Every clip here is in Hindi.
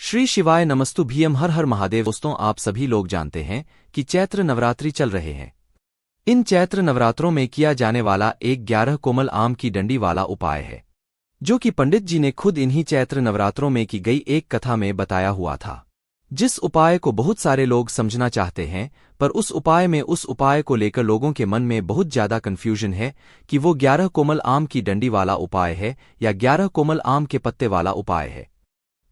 श्री शिवाय नमस्तु भीम हर हर महादेव। दोस्तों, आप सभी लोग जानते हैं कि चैत्र नवरात्रि चल रहे हैं। इन चैत्र नवरात्रों में किया जाने वाला एक 11 कोमल आम की डंडी वाला उपाय है, जो कि पंडित जी ने खुद इन्हीं चैत्र नवरात्रों में की गई एक कथा में बताया हुआ था। जिस उपाय को बहुत सारे लोग समझना चाहते हैं, पर उस उपाय को लेकर लोगों के मन में बहुत ज्यादा कंफ्यूजन है कि वो 11 कोमल आम की डंडी वाला उपाय है या 11 कोमल आम के पत्ते वाला उपाय है।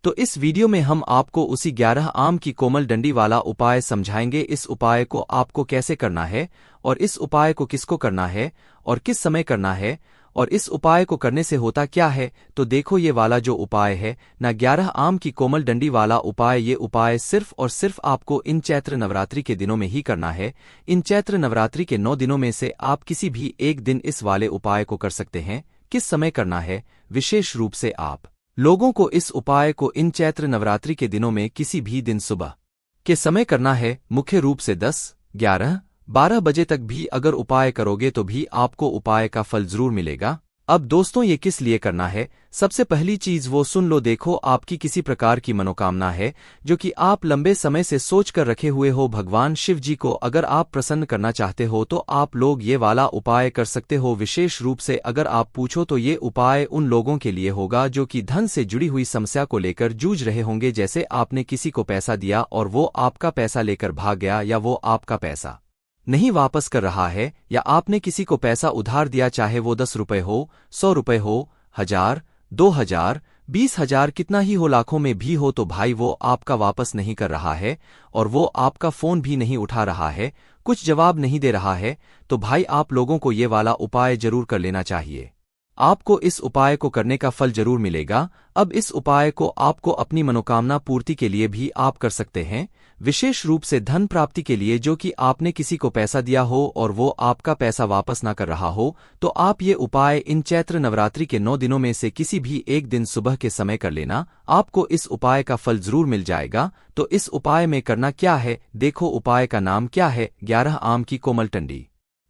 तो इस वीडियो में हम आपको उसी 11 आम की कोमल डंडी वाला उपाय समझाएंगे। इस उपाय को आपको कैसे करना है और इस उपाय को किसको करना है और किस समय करना है और इस उपाय को करने से होता क्या है। तो देखो, ये वाला जो उपाय है ना, 11 आम की कोमल डंडी वाला उपाय, ये उपाय सिर्फ और सिर्फ आपको इन चैत्र नवरात्रि के दिनों में ही करना है। इन चैत्र नवरात्रि के 9 दिनों में से आप किसी भी एक दिन इस वाले उपाय को कर सकते हैं। किस समय करना है? विशेष रूप से आप लोगों को इस उपाय को इन चैत्र नवरात्रि के दिनों में किसी भी दिन सुबह के समय करना है। मुख्य रूप से 10, 11, 12 बजे तक भी अगर उपाय करोगे तो भी आपको उपाय का फल जरूर मिलेगा। अब दोस्तों, ये किस लिए करना है? सबसे पहली चीज वो सुन लो। देखो, आपकी किसी प्रकार की मनोकामना है जो कि आप लंबे समय से सोच कर रखे हुए हो, भगवान शिव जी को अगर आप प्रसन्न करना चाहते हो तो आप लोग ये वाला उपाय कर सकते हो। विशेष रूप से अगर आप पूछो तो ये उपाय उन लोगों के लिए होगा जो कि धन से जुड़ी हुई समस्या को लेकर जूझ रहे होंगे। जैसे आपने किसी को पैसा दिया और वो आपका पैसा लेकर भाग गया, या वो आपका पैसा नहीं वापस कर रहा है, या आपने किसी को पैसा उधार दिया, चाहे वो 10 रुपए हो, 100 रुपए हो, 1000, 2000, 20,000, कितना ही हो, लाखों में भी हो, तो भाई वो आपका वापस नहीं कर रहा है और वो आपका फोन भी नहीं उठा रहा है, कुछ जवाब नहीं दे रहा है, तो भाई आप लोगों को ये वाला उपाय जरूर कर लेना चाहिए। आपको इस उपाय को करने का फल जरूर मिलेगा। अब इस उपाय को आपको अपनी मनोकामना पूर्ति के लिए भी आप कर सकते हैं, विशेष रूप से धन प्राप्ति के लिए। जो कि आपने किसी को पैसा दिया हो और वो आपका पैसा वापस ना कर रहा हो, तो आप ये उपाय इन चैत्र नवरात्रि के 9 दिनों में से किसी भी एक दिन सुबह के समय कर लेना। आपको इस उपाय का फल जरूर मिल जाएगा। तो इस उपाय में करना क्या है? देखो, उपाय का नाम क्या है? 11 आम की कोमल डंडी।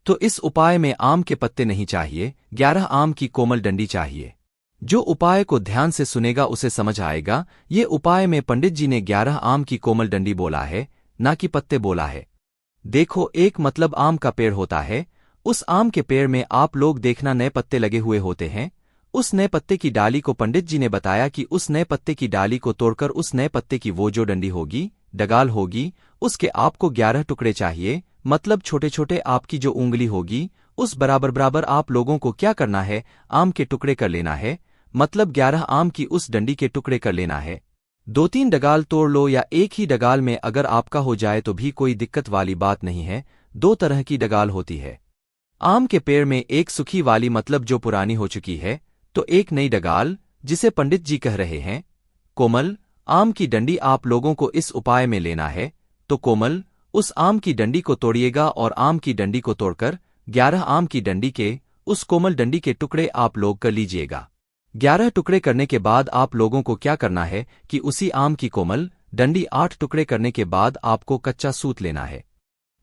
तो इस उपाय में आम के पत्ते नहीं चाहिए, 11 आम की कोमल डंडी चाहिए। जो उपाय को ध्यान से सुनेगा उसे समझ आएगा। ये उपाय में पंडित जी ने 11 आम की कोमल डंडी बोला है, ना कि पत्ते बोला है। देखो, एक मतलब आम का पेड़ होता है, उस आम के पेड़ में आप लोग देखना नए पत्ते लगे हुए होते हैं। उस नए पत्ते की डाली को पंडित जी ने बताया कि उस नए पत्ते की डाली को तोड़कर उस नए पत्ते की वो जो डंडी होगी, डगाल होगी, उसके आपको 11 टुकड़े चाहिए। मतलब छोटे छोटे आपकी जो उंगली होगी उस बराबर बराबर आप लोगों को क्या करना है? आम के टुकड़े कर लेना है। मतलब 11 आम की उस डंडी के टुकड़े कर लेना है। 2-3 डगाल तोड़ लो, या एक ही डगाल में अगर आपका हो जाए तो भी कोई दिक्कत वाली बात नहीं है। 2 तरह की डगाल होती है आम के पेड़ में, एक सूखी वाली मतलब जो पुरानी हो चुकी है, तो एक नई डगाल जिसे पंडित जी कह रहे हैं कोमल आम की डंडी। आप लोगों को इस उपाय में लेना है तो कोमल उस आम की डंडी को तोड़िएगा और आम की डंडी को तोड़कर 11 आम की डंडी के उस कोमल डंडी के टुकड़े आप लोग कर लीजिएगा। 11 टुकड़े करने के बाद आप लोगों को क्या करना है कि उसी आम की कोमल डंडी 8 टुकड़े करने के बाद आपको कच्चा सूत लेना है।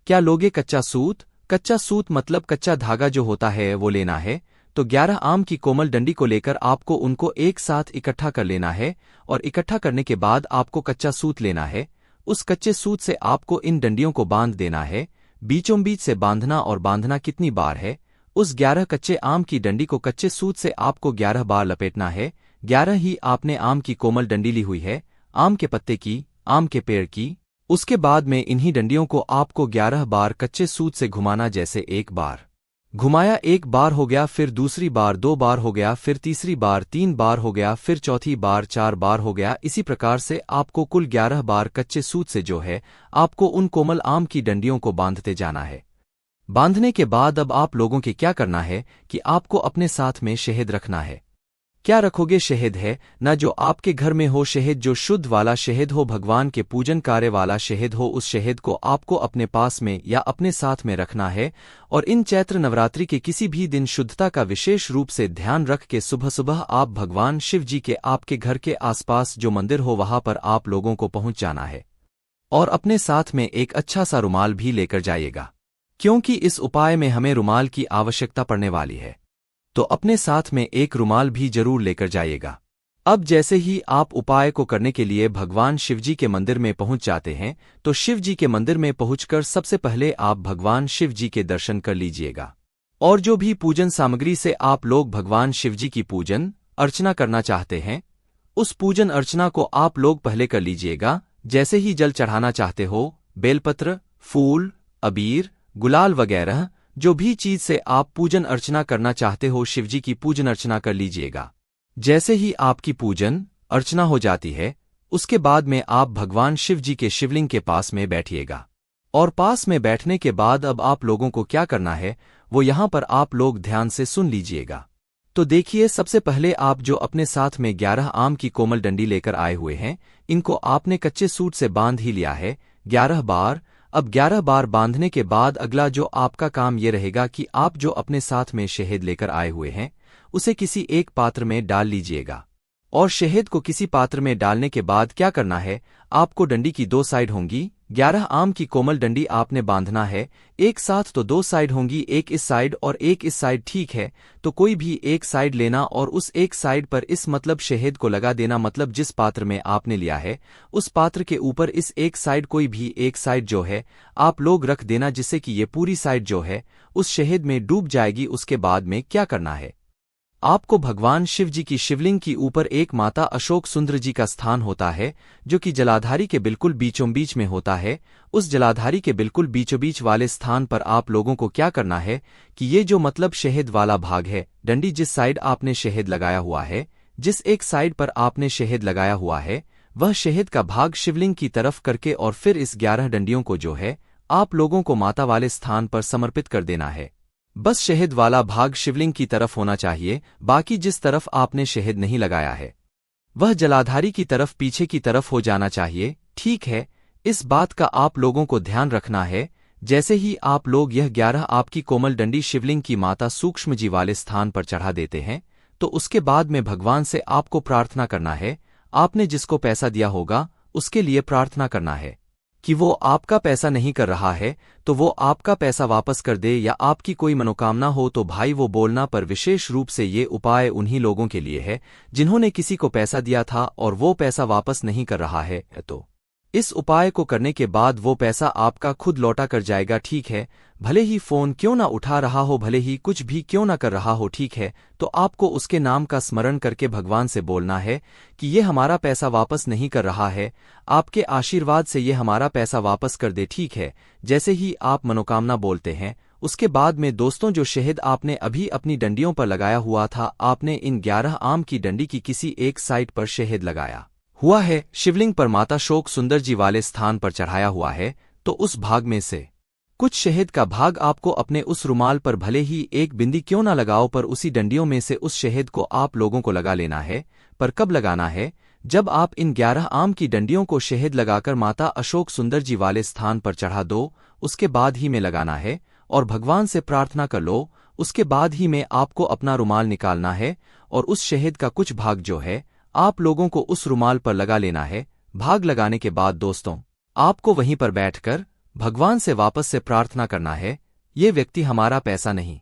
क्या लोगे? कच्चा सूत। कच्चा सूत मतलब कच्चा धागा जो होता है वो लेना है। तो 11 आम की कोमल डंडी को लेकर आपको उनको एक साथ इकट्ठा कर लेना है, और इकट्ठा करने के बाद आपको कच्चा सूत लेना है। उस कच्चे सूत से आपको इन डंडियों को बांध देना है, बीचों बीच से बांधना। और बांधना कितनी बार है? उस 11 कच्चे आम की डंडी को कच्चे सूत से आपको 11 बार लपेटना है। 11 ही आपने आम की कोमल डंडी ली हुई है, आम के पत्ते की, आम के पेड़ की। उसके बाद में इन्हीं डंडियों को आपको 11 बार कच्चे सूत से घुमाना। जैसे एक बार घुमाया, 1 बार हो गया, फिर दूसरी बार 2 बार हो गया, फिर तीसरी बार 3 बार हो गया, फिर चौथी बार 4 बार हो गया। इसी प्रकार से आपको कुल 11 बार कच्चे सूत से जो है आपको उन कोमल आम की डंडियों को बांधते जाना है। बांधने के बाद अब आप लोगों के क्या करना है कि आपको अपने साथ में शहद रखना है। क्या रखोगे? शहद है ना, जो आपके घर में हो शहद, जो शुद्ध वाला शहद हो, भगवान के पूजन कार्य वाला शहद हो, उस शहद को आपको अपने पास में या अपने साथ में रखना है। और इन चैत्र नवरात्रि के किसी भी दिन शुद्धता का विशेष रूप से ध्यान रख के सुबह सुबह आप भगवान शिव जी के आपके घर के आसपास जो मंदिर हो वहां पर आप लोगों को पहुंच जाना है, और अपने साथ में एक अच्छा सा रुमाल भी लेकर जाइएगा, क्योंकि इस उपाय में हमें रुमाल की आवश्यकता पड़ने वाली है। तो अपने साथ में एक रुमाल भी जरूर लेकर जाइएगा। अब जैसे ही आप उपाय को करने के लिए भगवान शिवजी के मंदिर में पहुंच जाते हैं, तो शिवजी के मंदिर में पहुंचकर सबसे पहले आप भगवान शिवजी के दर्शन कर लीजिएगा। और जो भी पूजन सामग्री से आप लोग भगवान शिवजी की पूजन अर्चना करना चाहते हैं, उस पूजन अर्चना को आप लोग पहले कर लीजिएगा। जैसे ही जल चढ़ाना चाहते हो, बेलपत्र, फूल, अबीर, गुलाल वगैरह जो भी चीज से आप पूजन अर्चना करना चाहते हो, शिवजी की पूजन अर्चना कर लीजिएगा। जैसे ही आपकी पूजन अर्चना हो जाती है, उसके बाद में आप भगवान शिवजी के शिवलिंग के पास में बैठिएगा। और पास में बैठने के बाद अब आप लोगों को क्या करना है, वो यहां पर आप लोग ध्यान से सुन लीजिएगा। तो देखिए, सबसे पहले आप जो अपने साथ में 11 आम की कोमल डंडी लेकर आए हुए हैं, इनको आपने कच्चे सूत से बांध ही लिया है 11 बार। अब 11 बार बांधने के बाद अगला जो आपका काम ये रहेगा कि आप जो अपने साथ में शहद लेकर आए हुए हैं, उसे किसी एक पात्र में डाल लीजिएगा। और शहद को किसी पात्र में डालने के बाद क्या करना है, आपको डंडी की 2 साइड होंगी। 11 आम की कोमल डंडी आपने बांधना है एक साथ, तो 2 साइड होंगी, एक इस साइड और एक इस साइड, ठीक है। तो कोई भी एक साइड लेना और उस एक साइड पर इस मतलब शहद को लगा देना, मतलब जिस पात्र में आपने लिया है उस पात्र के ऊपर इस एक साइड कोई भी एक साइड जो है आप लोग रख देना, जिससे कि ये पूरी साइड जो है उस शहद में डूब जाएगी। उसके बाद में क्या करना है, आपको भगवान शिवजी की शिवलिंग की ऊपर एक माता अशोक सुंदर जी का स्थान होता है, जो कि जलाधारी के बिल्कुल बीचों बीच में होता है। उस जलाधारी के बिल्कुल बीचों बीच वाले स्थान पर आप लोगों को क्या करना है कि ये जो मतलब शहद वाला भाग है, डंडी जिस साइड आपने शहद लगाया हुआ है, जिस एक साइड पर आपने शहद लगाया हुआ है, वह शहद का भाग शिवलिंग की तरफ करके और फिर इस 11 डंडियों को जो है आप लोगों को माता वाले स्थान पर समर्पित कर देना है। बस शहद वाला भाग शिवलिंग की तरफ होना चाहिए, बाकी जिस तरफ आपने शहद नहीं लगाया है वह जलाधारी की तरफ पीछे की तरफ हो जाना चाहिए, ठीक है। इस बात का आप लोगों को ध्यान रखना है। जैसे ही आप लोग यह 11 आपकी कोमल डंडी शिवलिंग की माता सूक्ष्म जी वाले स्थान पर चढ़ा देते हैं, तो उसके बाद में भगवान से आपको प्रार्थना करना है। आपने जिसको पैसा दिया होगा उसके लिए प्रार्थना करना है कि वो आपका पैसा नहीं कर रहा है तो वो आपका पैसा वापस कर दे, या आपकी कोई मनोकामना हो तो भाई वो बोलना। पर विशेष रूप से ये उपाय उन्हीं लोगों के लिए है जिन्होंने किसी को पैसा दिया था और वो पैसा वापस नहीं कर रहा है, तो इस उपाय को करने के बाद वो पैसा आपका खुद लौटा कर जाएगा, ठीक है। भले ही फोन क्यों ना उठा रहा हो, भले ही कुछ भी क्यों ना कर रहा हो, ठीक है, तो आपको उसके नाम का स्मरण करके भगवान से बोलना है कि ये हमारा पैसा वापस नहीं कर रहा है, आपके आशीर्वाद से ये हमारा पैसा वापस कर दे, ठीक है। जैसे ही आप मनोकामना बोलते हैं, उसके बाद में दोस्तों जो शहद आपने अभी अपनी डंडियों पर लगाया हुआ था, आपने इन 11 आम की डंडी की किसी एक साइड पर शहद लगाया हुआ है, शिवलिंग पर माता शोक सुंदर जी वाले स्थान पर चढ़ाया हुआ है, तो उस भाग में से कुछ शहद का भाग आपको अपने उस रुमाल पर, भले ही एक बिंदी क्यों ना लगाओ, पर उसी डंडियों में से उस शहद को आप लोगों को लगा लेना है। पर कब लगाना है, जब आप इन 11 आम की डंडियों को शहद लगाकर माता अशोक सुंदर जी वाले स्थान पर चढ़ा दो, उसके बाद ही में लगाना है और भगवान से प्रार्थना कर लो। उसके बाद ही में आपको अपना रुमाल निकालना है और उस शहद का कुछ भाग जो है आप लोगों को उस रुमाल पर लगा लेना है। भाग लगाने के बाद दोस्तों आपको वहीं पर बैठकर भगवान से वापस से प्रार्थना करना है, ये व्यक्ति हमारा पैसा नहीं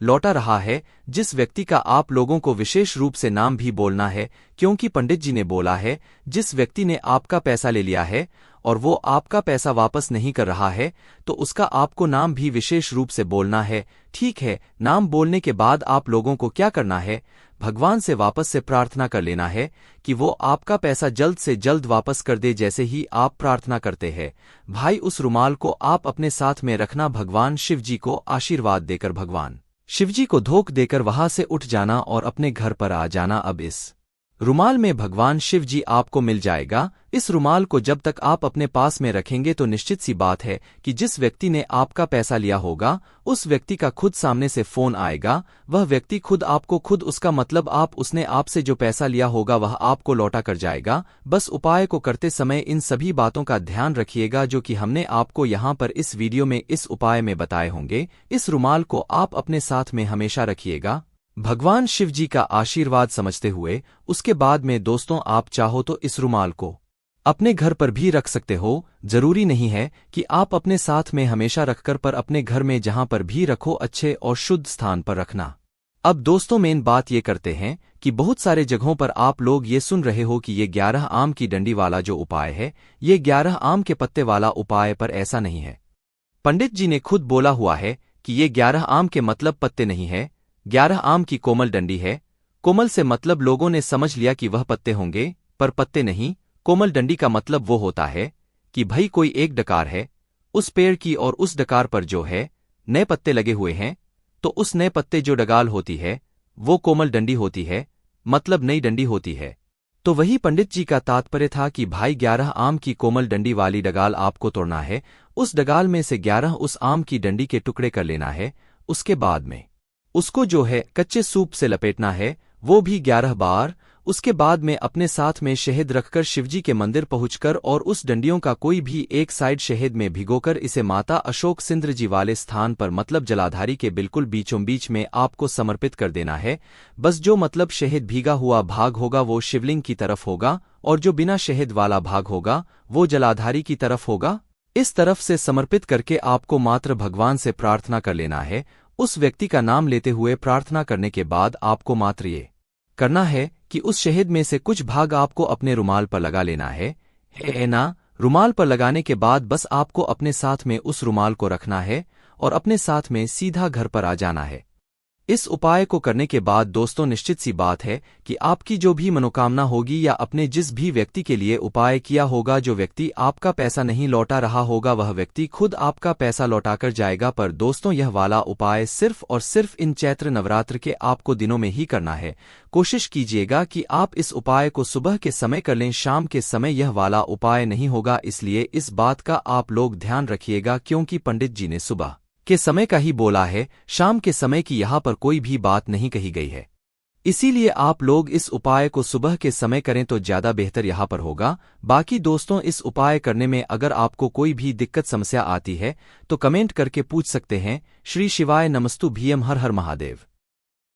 लौटा रहा है। जिस व्यक्ति का आप लोगों को विशेष रूप से नाम भी बोलना है, क्योंकि पंडित जी ने बोला है जिस व्यक्ति ने आपका पैसा ले लिया है और वो आपका पैसा वापस नहीं कर रहा है, तो उसका आपको नाम भी विशेष रूप से बोलना है, ठीक है। नाम बोलने के बाद आप लोगों को क्या करना है, भगवान से वापस से प्रार्थना कर लेना है कि वो आपका पैसा जल्द से जल्द वापस कर दे। जैसे ही आप प्रार्थना करते हैं भाई, उस रुमाल को आप अपने साथ में रखना, भगवान शिवजी को आशीर्वाद देकर, भगवान शिवजी को धोख देकर वहां से उठ जाना और अपने घर पर आ जाना। अब इस रुमाल में भगवान शिव जी आपको मिल जाएगा। इस रुमाल को जब तक आप अपने पास में रखेंगे तो निश्चित सी बात है कि जिस व्यक्ति ने आपका पैसा लिया होगा उस व्यक्ति का खुद सामने से फोन आएगा, वह व्यक्ति खुद आपको खुद उसका मतलब आप उसने आपसे जो पैसा लिया होगा वह आपको लौटा कर जाएगा। बस उपाय को करते समय इन सभी बातों का ध्यान रखिएगा जो कि हमने आपको यहाँ पर इस वीडियो में इस उपाय में बताए होंगे। इस रुमाल को आप अपने साथ में हमेशा रखिएगा भगवान शिव जी का आशीर्वाद समझते हुए। उसके बाद में दोस्तों आप चाहो तो इस रुमाल को अपने घर पर भी रख सकते हो, जरूरी नहीं है कि आप अपने साथ में हमेशा रखकर, पर अपने घर में जहां पर भी रखो अच्छे और शुद्ध स्थान पर रखना। अब दोस्तों मेन बात ये करते हैं कि बहुत सारे जगहों पर आप लोग ये सुन रहे हो कि ये 11 आम की डंडी वाला जो उपाय है ये 11 आम के पत्ते वाला उपाय, पर ऐसा नहीं है। पंडित जी ने खुद बोला हुआ है कि ये 11 आम के मतलब पत्ते नहीं है, 11 आम की कोमल डंडी है। कोमल से मतलब लोगों ने समझ लिया कि वह पत्ते होंगे, पर पत्ते नहीं। कोमल डंडी का मतलब वो होता है कि भाई कोई एक डकार है उस पेड़ की और उस डकार पर जो है नए पत्ते लगे हुए हैं, तो उस नए पत्ते जो डगाल होती है वो कोमल डंडी होती है, मतलब नई डंडी होती है। तो वही पंडित जी का तात्पर्य था कि भाई 11 आम की कोमल डंडी वाली डगाल आपको तोड़ना है, उस डगाल में से 11 उस आम की डंडी के टुकड़े कर लेना है, उसके बाद में उसको जो है कच्चे सूप से लपेटना है, वो भी 11 बार। उसके बाद में अपने साथ में शहद रखकर शिवजी के मंदिर पहुंचकर और उस डंडियों का कोई भी एक साइड शहद में भिगोकर इसे माता अशोक सिंद्र जी वाले स्थान पर, मतलब जलाधारी के बिल्कुल बीचों बीच में आपको समर्पित कर देना है। बस जो मतलब शहद भीगा हुआ भाग होगा वो शिवलिंग की तरफ होगा और जो बिना शहद वाला भाग होगा वो जलाधारी की तरफ होगा। इस तरफ से समर्पित करके आपको मात्र भगवान से प्रार्थना कर लेना है। उस व्यक्ति का नाम लेते हुए प्रार्थना करने के बाद आपको मात्र ये करना है कि उस शहद में से कुछ भाग आपको अपने रुमाल पर लगा लेना है ना। रुमाल पर लगाने के बाद बस आपको अपने साथ में उस रुमाल को रखना है और अपने साथ में सीधा घर पर आ जाना है। इस उपाय को करने के बाद दोस्तों निश्चित सी बात है कि आपकी जो भी मनोकामना होगी या अपने जिस भी व्यक्ति के लिए उपाय किया होगा, जो व्यक्ति आपका पैसा नहीं लौटा रहा होगा वह व्यक्ति खुद आपका पैसा लौटाकर जाएगा। पर दोस्तों यह वाला उपाय सिर्फ और सिर्फ इन चैत्र नवरात्र के आपको दिनों में ही करना है। कोशिश कीजिएगा कि आप इस उपाय को सुबह के समय कर लें, शाम के समय यह वाला उपाय नहीं होगा, इसलिए इस बात का आप लोग ध्यान रखिएगा, क्योंकि पंडित जी ने सुबह के समय का ही बोला है, शाम के समय की यहाँ पर कोई भी बात नहीं कही गई है। इसीलिए आप लोग इस उपाय को सुबह के समय करें तो ज्यादा बेहतर यहाँ पर होगा। बाकी दोस्तों इस उपाय करने में अगर आपको कोई भी दिक्कत समस्या आती है तो कमेंट करके पूछ सकते हैं। श्री शिवाय नमस्तु भीम, हर हर महादेव।